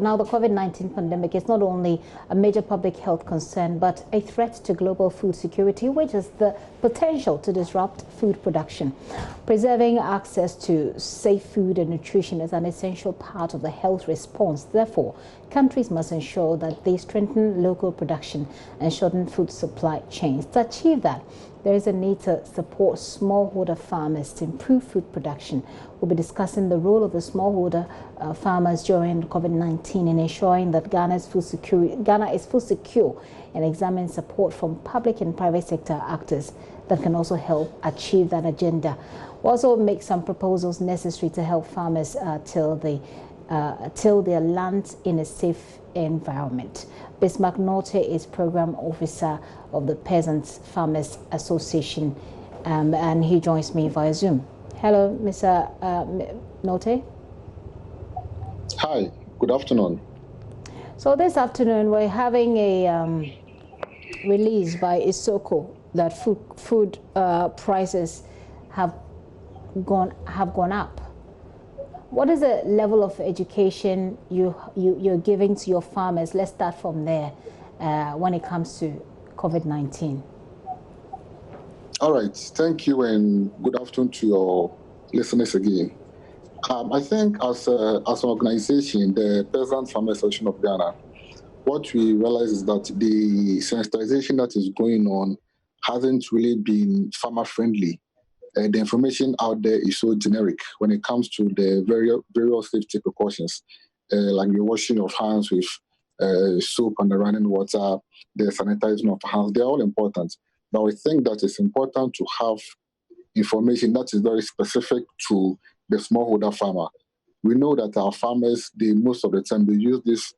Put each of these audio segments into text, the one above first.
Now, the COVID-19 pandemic is not only a major public health concern, but a threat to global food security, which has the potential to disrupt food production. Preserving access to safe food and nutrition is an essential part of the health response. Therefore, countries must ensure that they strengthen local production and shorten food supply chains. To achieve that, there is a need to support smallholder farmers to improve food production. We'll be discussing the role of the smallholder farmers during COVID-19 in ensuring that Ghana is food secure, and examine support from public and private sector actors that can also help achieve that agenda. We'll also make some proposals necessary to help farmers till their land in a safe environment. Bismarck Norte is Program Officer of the Peasants Farmers Association, and he joins me via Zoom. Hello, Mr. Norte. Hi, good afternoon. So this afternoon we're having a release by Isoko that food prices have gone up. What is the level of education you're giving to your farmers? Let's start from there when it comes to COVID-19. All right, thank you, and good afternoon to your listeners again. I think as an organization, the Peasant Farmers Association of Ghana, what we realize is that the sensitization that is going on hasn't really been farmer-friendly. The information out there is so generic when it comes to the various safety precautions, like the washing of hands with soap and the running water, the sanitizing of hands. They're all important. But we think that it's important to have information that is very specific to the smallholder farmer. We know that our farmers, most of the time, they use this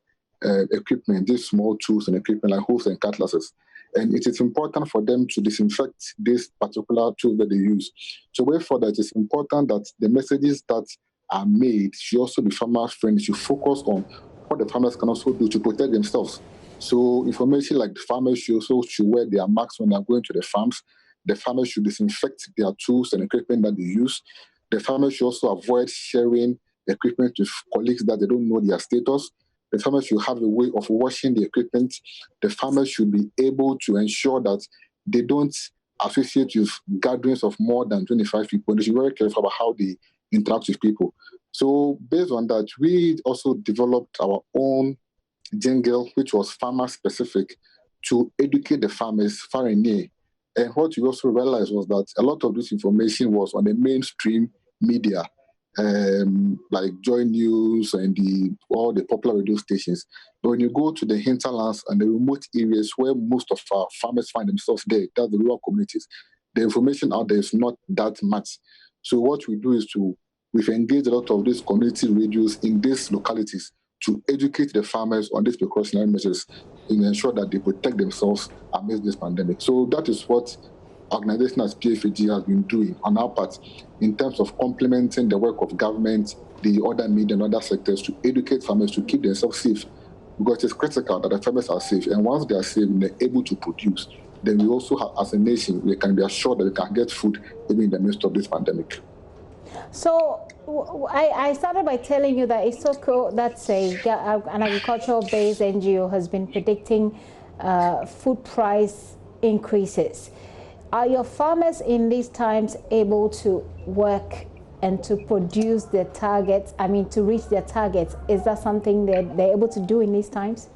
equipment, these small tools and equipment like hooves and cutlasses. And it is important for them to disinfect this particular tool that they use. So therefore, that it's important that the messages that are made should also be farmer-friendly, should focus on what the farmers can also do to protect themselves. So information like the farmers should wear their masks when they're going to the farms. The farmers should disinfect their tools and equipment that they use. The farmers should also avoid sharing equipment with colleagues that they don't know their status. The farmers should have a way of washing the equipment. The farmers should be able to ensure that they don't associate with gatherings of more than 25 people. They should be very careful about how they interact with people. So based on that, we also developed our own jingle, which was farmer-specific, to educate the farmers far and near. And what we also realized was that a lot of this information was on the mainstream media, like JoyNews and all the popular radio stations. But when you go to the hinterlands and the remote areas where most of our farmers find themselves there, that's the rural communities, the information out there is not that much. So what we do is we've engaged a lot of these community radios in these localities to educate the farmers on these precautionary measures and ensure that they protect themselves amidst this pandemic. So that is what organization as PFAG has been doing on our part in terms of complementing the work of government, the other media and other sectors to educate farmers to keep themselves safe, because it's critical that the farmers are safe. And once they are safe and they're able to produce, then we also have, as a nation, we can be assured that we can get food even in the midst of this pandemic. So I started by telling you that Isoko, that's an agricultural-based NGO, has been predicting food price increases. Are your farmers in these times able to work and to produce their targets, to reach their targets? Is that something that they're able to do in these times?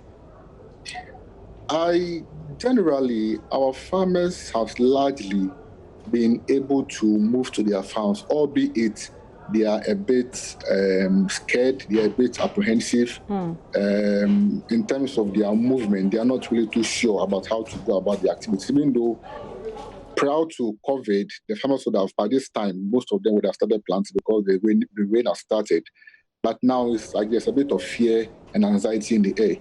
Generally, our farmers have largely been able to move to their farms, albeit they are a bit scared, they are a bit apprehensive in terms of their movement. They are not really too sure about how to go about the activities, even though prior to COVID, the farmers would have, by this time, most of them would have started planting because the rain has started. But now it's like there's a bit of fear and anxiety in the air.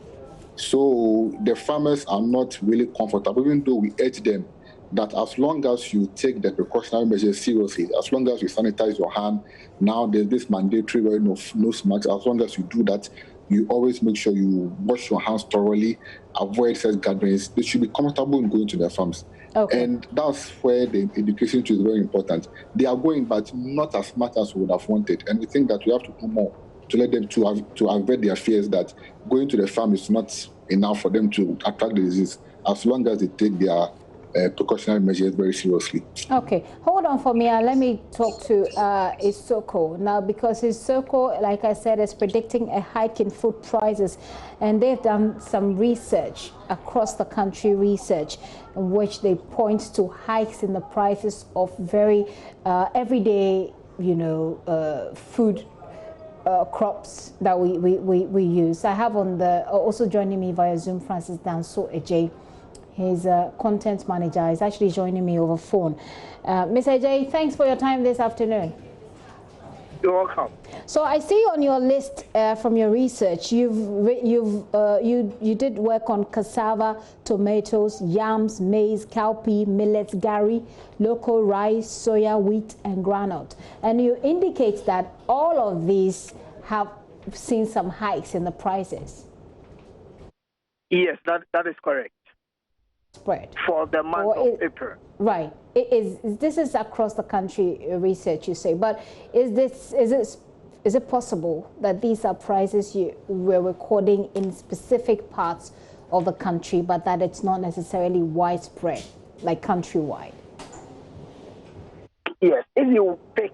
So the farmers are not really comfortable, even though we urge them that as long as you take the precautionary measures seriously, as long as you sanitize your hand, now there's this mandatory wearing of nose masks, as long as you do that, you always make sure you wash your hands thoroughly, avoid such gatherings. They should be comfortable in going to their farms. Okay. And that's where the education is very important. They are going, but not as much as we would have wanted. And we think that we have to do more to let them to avert their fears that going to the farm is not enough for them to attack the disease, as long as they take their precautionary measures very seriously. Okay, hold on for me. Let me talk to Isoko now, because Isoko, like I said, is predicting a hike in food prices, and they've done some research across the country, in which they point to hikes in the prices of very everyday, food crops that we use. I have on the also joining me via Zoom Francis Danso Ejay. He's a content manager. He's actually joining me over phone. Mr. Ejay, thanks for your time this afternoon. You're welcome. So I see on your list from your research, you did work on cassava, tomatoes, yams, maize, cowpea, millets, gari, local rice, soya, wheat, and groundnut. And you indicate that all of these have seen some hikes in the prices. Yes, that is correct. Spread for the month of April. Right. This is across the country research, you say, but is it possible that these are prices you were recording in specific parts of the country, but that it's not necessarily widespread, like countrywide? Yes. If you pick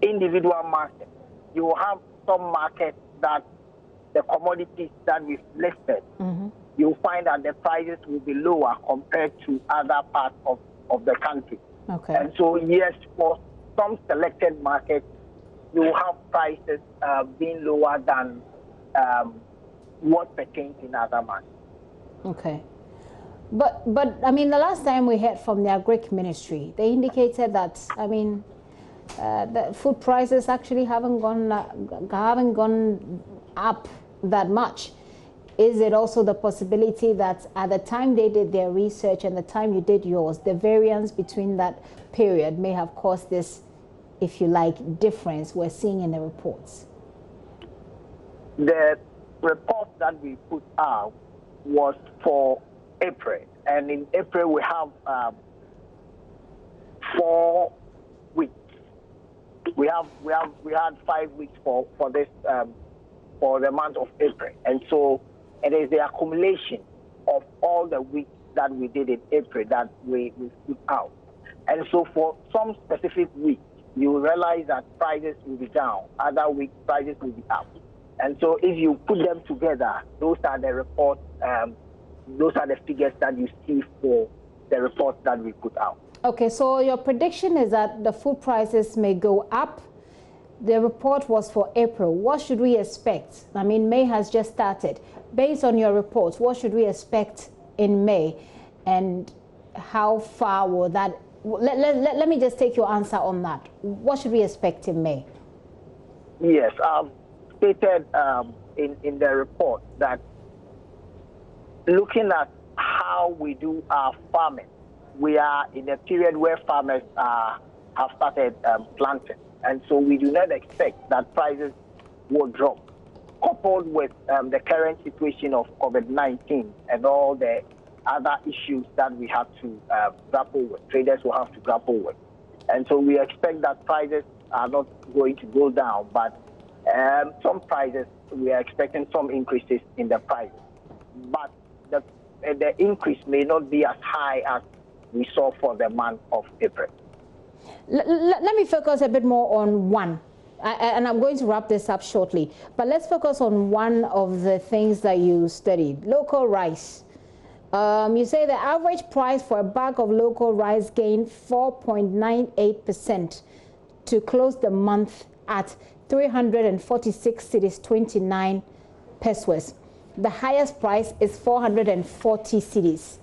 individual markets, you will have some markets that the commodities that we've listed, you'll find that the prices will be lower compared to other parts of the country. Okay. And so, yes, for some selected markets, you will have prices being lower than what pertains in other markets. Okay. But I mean, the last time we heard from the Agric Ministry, they indicated that, I mean, the food prices actually haven't gone up that much. Is it also the possibility that at the time they did their research and the time you did yours, the variance between that period may have caused this, if you like, difference we're seeing in the reports? The report that we put out was for April, and in April we have 4 weeks. We had 5 weeks for this for the month of April, and so it is the accumulation of all the weeks that we did in April that we put out. And so for some specific weeks, you will realize that prices will be down. Other weeks, prices will be up. And so if you put them together, those are the reports, those are the figures that you see for the reports that we put out. Okay, so your prediction is that the food prices may go up. The report was for April. What should we expect? I mean, May has just started. Based on your reports, what should we expect in May? And how far will that... Let me just take your answer on that. What should we expect in May? Yes, I've stated in the report that looking at how we do our farming, we are in a period where farmers have started planting. And so we do not expect that prices will drop. Coupled with the current situation of COVID-19 and all the other issues that we have to grapple with, traders will have to grapple with. And so we expect that prices are not going to go down, but some prices, we are expecting some increases in the prices. But the increase may not be as high as we saw for the month of April. Let me focus a bit more on one, and I'm going to wrap this up shortly, but let's focus on one of the things that you studied, local rice. You say the average price for a bag of local rice gained 4.98% to close the month at 346 cedis 29 pesos. The highest price is 440 cedis.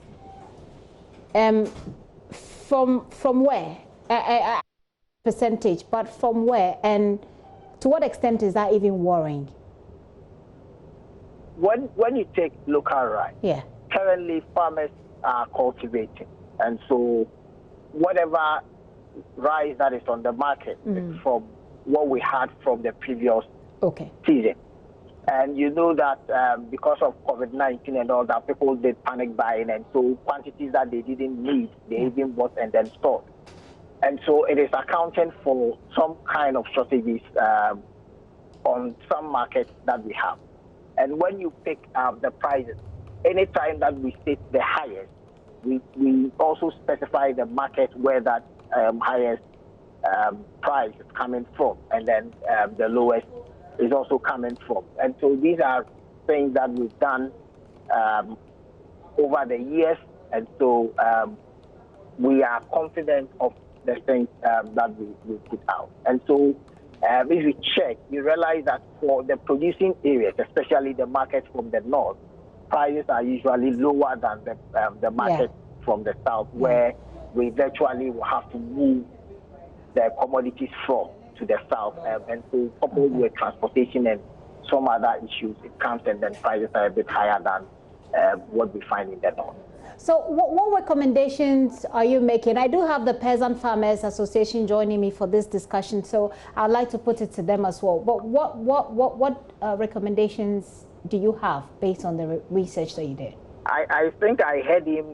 From where? Percentage, but from where, and to what extent is that even worrying? When you take local rice, yeah, currently farmers are cultivating, and so whatever rice that is on the market is from what we had from the previous season. And you know that because of COVID-19 and all that, people did panic buying, and so quantities that they didn't need, they even bought and then stored. And so it is accounting for some kind of shortages on some markets that we have. And when you pick the prices, anytime that we state the highest, we also specify the market where that highest price is coming from, and then the lowest is also coming from. And so these are things that we've done over the years, and so we are confident of the things that we put out. And so if you check, you realize that for the producing areas, especially the markets from the north, prices are usually lower than the market from the south, where we virtually will have to move the commodities from to the south. And so coupled with transportation and some other issues, it comes and then prices are a bit higher than what we find in the north. So what recommendations are you making? I do have the Peasant Farmers Association joining me for this discussion, so I'd like to put it to them as well. But what recommendations do you have based on the research that you did? I think I heard him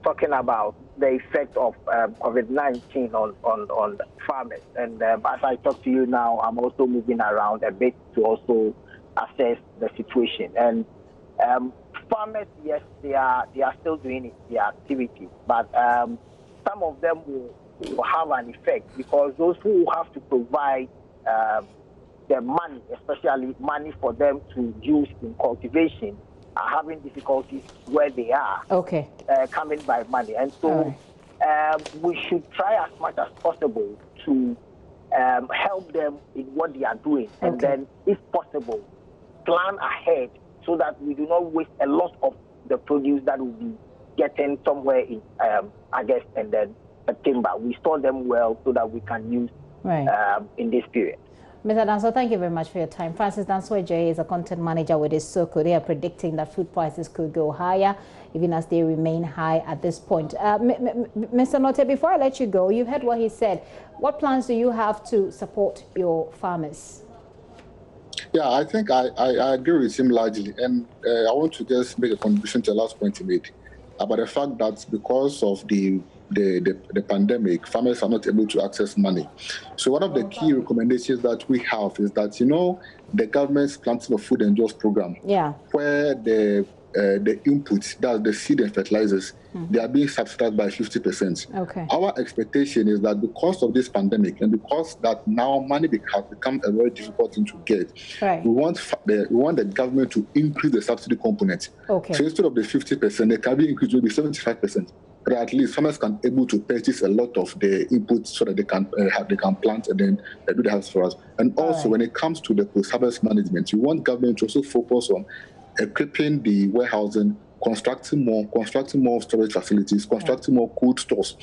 talking about the effect of COVID-19 on farmers. And as I talk to you now, I'm also moving around a bit to also assess the situation. And farmers, yes, they are still doing their activity, but some of them will have an effect, because those who have to provide the money, especially money for them to use in cultivation, are having difficulties where they are coming by money. And so we should try as much as possible to help them in what they are doing, and then, if possible, plan ahead so that we do not waste a lot of the produce that will be getting somewhere in August and then September. We store them well so that we can use in this period. Mr. Danso, thank you very much for your time. Francis Danso J is a content manager with Isoko. They are predicting that food prices could go higher, even as they remain high at this point. Mr. Note, before I let you go, you heard what he said. What plans do you have to support your farmers? Yeah, I think I agree with him largely. And I want to just make a contribution to the last point he made about the fact that because of the pandemic, farmers are not able to access money. So one of the key recommendations that we have is that, the government's Planting of Food and Jobs program, where the inputs, that's the seed and fertilizers, they are being subsidized by 50%. Our expectation is that because of this pandemic and because that now money has become a very difficult thing to get, we want the government to increase the subsidy component. So instead of the 50%, it can be increased to maybe 75%. But at least farmers can be able to purchase a lot of the inputs so that they can plant and then do the harvest for us. And also, when it comes to the post-harvest management, we want government to also focus on equipping the warehousing, constructing more storage facilities, constructing more cold stores,